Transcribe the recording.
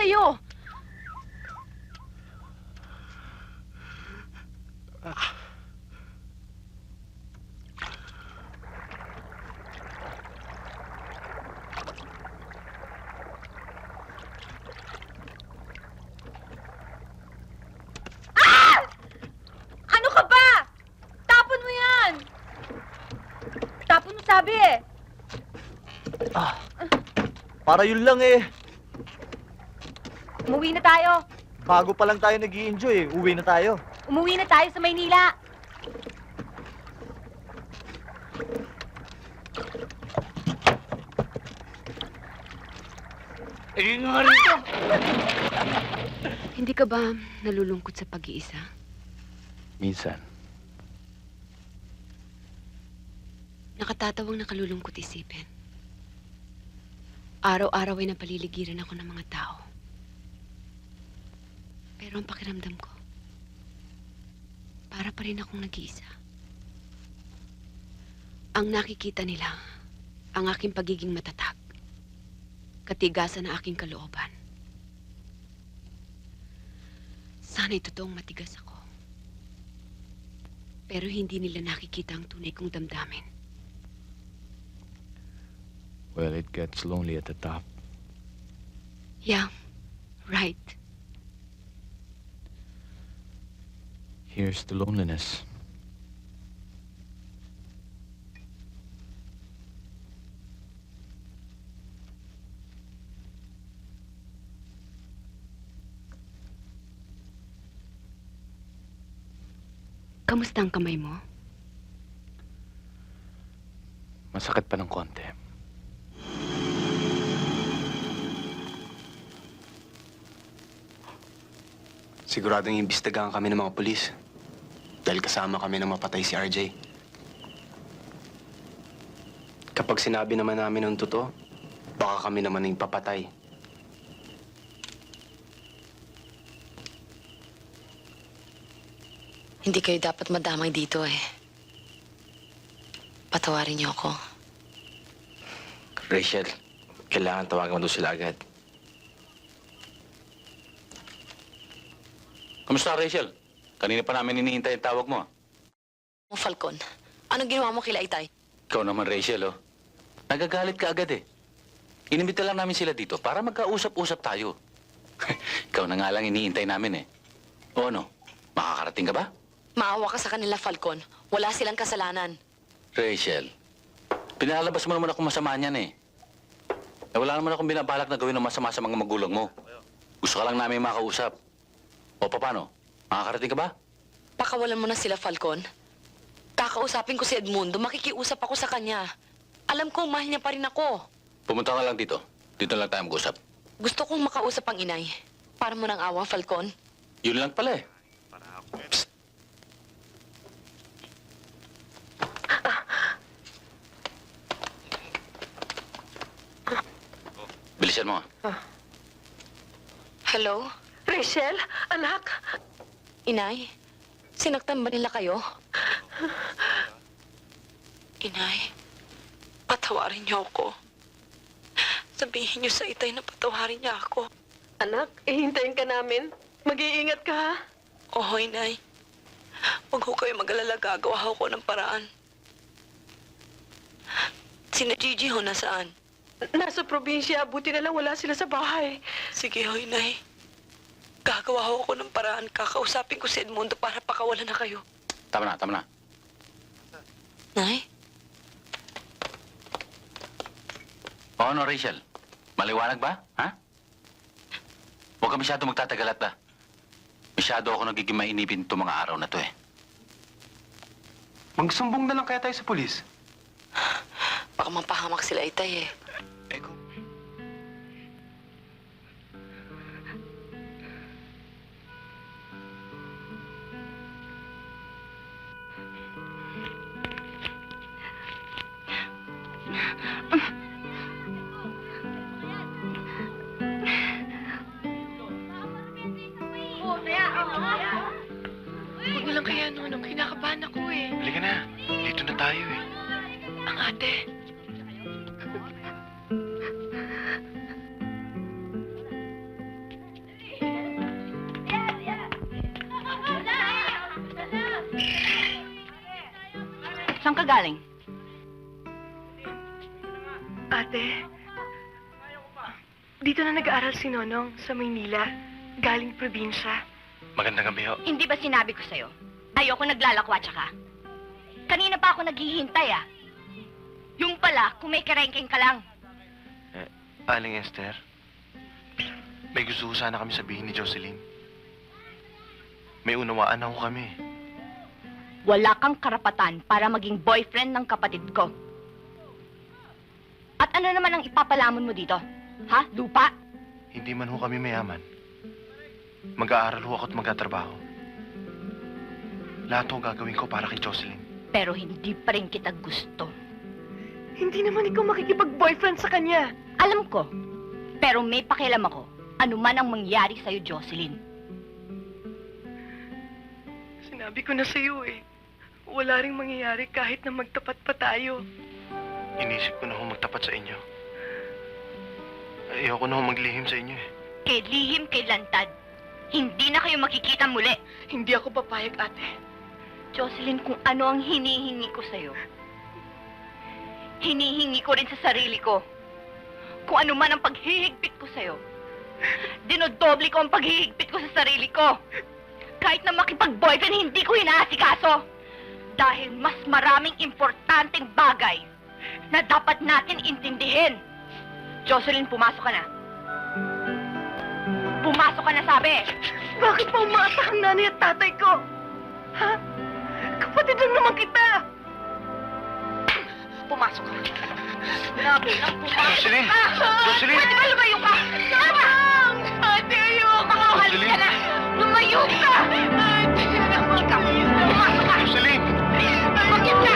kayo. Ano ka ba? Tapon mo yan! Tapon mo sabi eh. Para yun lang eh. Umuwi na tayo. Bago pa lang tayo nag-i-enjoy eh. Uwi na tayo. Umuwi na tayo sa Maynila. nga rito. Hindi ka ba nalulungkot sa pag-iisa? Minsan. Nakatatawang nakalulungkot isipin. Araw-araw ay napaliligiran ako ng mga tao. Pero ang pakiramdam ko, para pa rin akong nag-iisa. Ang nakikita nila, ang aking pagiging matatag, katigasan ng aking kalooban. Sana'y totoong matigas ako. Pero hindi nila nakikita ang tunay kong damdamin. Well, it gets lonely at the top. Yeah, right. Here's the loneliness. Kamusta ang kamay mo? Masakit pa ng konti. Siguradong imbestigahan kami ng mga pulis. Dahil kasama kami na mapatay si RJ. Kapag sinabi naman namin ang totoo, baka kami naman yung papatay. Hindi kayo dapat madamay dito eh. Patawarin niyo ako. Rachel, kailangan tawagan mo doon sila agad. Kamusta, Rachel? Kanina pa namin hinihintay ang tawag mo. Falcon, anong ginawa mo kila Itay? Ikaw naman, Rachel, oh. Nagagalit ka agad eh. Inimbita lang namin sila dito para magkausap-usap tayo. Ikaw na nga lang hinihintay namin eh. O ano, makakarating ka ba? Maawa ka sa kanila, Falcon. Wala silang kasalanan. Rachel, pinalabas mo naman ako masama niyan eh. Wala naman akong binabalak na gawin ng masama sa mga magulang mo. Gusto ka lang namin makausap. O paano? Makakarating ka ba? Pakawalan mo na sila, Falcon. Kakausapin ko si Edmundo. Makikiusap ako sa kanya. Alam kong mahal niya pa rin ako. Pumunta ka lang dito. Dito lang tayo mag-usap. Gusto kong makausap ang inay. Para mo ng awa, Falcon. Yun lang pala eh. Psst. Bilisan mo. Hello? Rachel, anak. Inay, sinaktan ba nila kayo? Inay, patawarin niyo ako. Sabihin niyo sa Itay na patawarin niya ako. Anak, ihintayin ka namin. Mag-iingat ka, ha? Oo, Inay. Huwag ho kayo mag-alala, gagawa ho ko ng paraan. Sina Gigi ho nasaan? Nasa probinsya, buti na lang wala sila sa bahay. Sige ho, Inay. Gagawa ho ako ng paraan. Kakausapin ko si Edmundo para pakawalan na kayo. Tama na, tama na. Nay? O ano, Rachel? Maliwanag ba? Ha? Huwag ka masyado magtatagalat ba? Masyado ako nagiging mainipin itong mga araw na to eh. Magsumbong na lang kaya tayo sa pulis. Baka mapahamak sila Itay eh. Huwag na lang kaya, Nonong. Kinakabahan ako eh. Halika na. Dito na tayo eh. Ang ate. galing? Ate, dito na nag-aaral si Nonong sa Maynila. Galing probinsya. Magandang gabi ho. Hindi ba sinabi ko sa'yo? Ayoko naglalakwatsa ka. Kanina pa ako naghihintay ah. Yung pala, kung may karengking ka lang. Aling Esther, may gusto ko sana kami sabihin ni Jocelyn. May unawaan ako kami. Wala kang karapatan para maging boyfriend ng kapatid ko. At ano naman ang ipapalamon mo dito? Ha? Lupa? Hindi man ho kami mayaman. Mag-aaral ho ako at magtatrabaho. Lahat ho gagawin ko para kay Jocelyn. Pero hindi pa rin kita gusto. Hindi naman ikaw makikipag-boyfriend sa kanya. Alam ko. Pero may pakialam ako. Ano man ang mangyari sa'yo, Jocelyn. Sinabi ko na sa'yo eh. Wala ring mangyayari kahit na magtapat pa tayo. Inisip ko na ho magtapat sa inyo. Ayoko na ho maglihim sa inyo eh. Kay lihim, kay lantad. Hindi na kayo makikita muli. Hindi ako papayag, ate. Jocelyn, kung ano ang hinihingi ko sa'yo, hinihingi ko rin sa sarili ko. Kung ano man ang paghihigpit ko sa'yo, dinodoble ko ang paghihigpit ko sa sarili ko. Kahit na makipag-boyfriend, hindi ko hinaasikaso. Dahil mas maraming importanteng bagay na dapat natin intindihin. Jocelyn, pumasok ka na. Pumasok ka na, sabi! Bakit pa umaasa ang nanay at tatay ko? Ha? Kapatid lang naman kita! Pumasok ka. Sinabi lang, pumasok Jocelyn! ka! Jocelyn! Pwede ba lumayo ka? Sarang! Ate, ayoko! Makawalis ka na! Lumayo ka! Ate, ikaw, pumasok ka! Jocelyn! Bakit ka?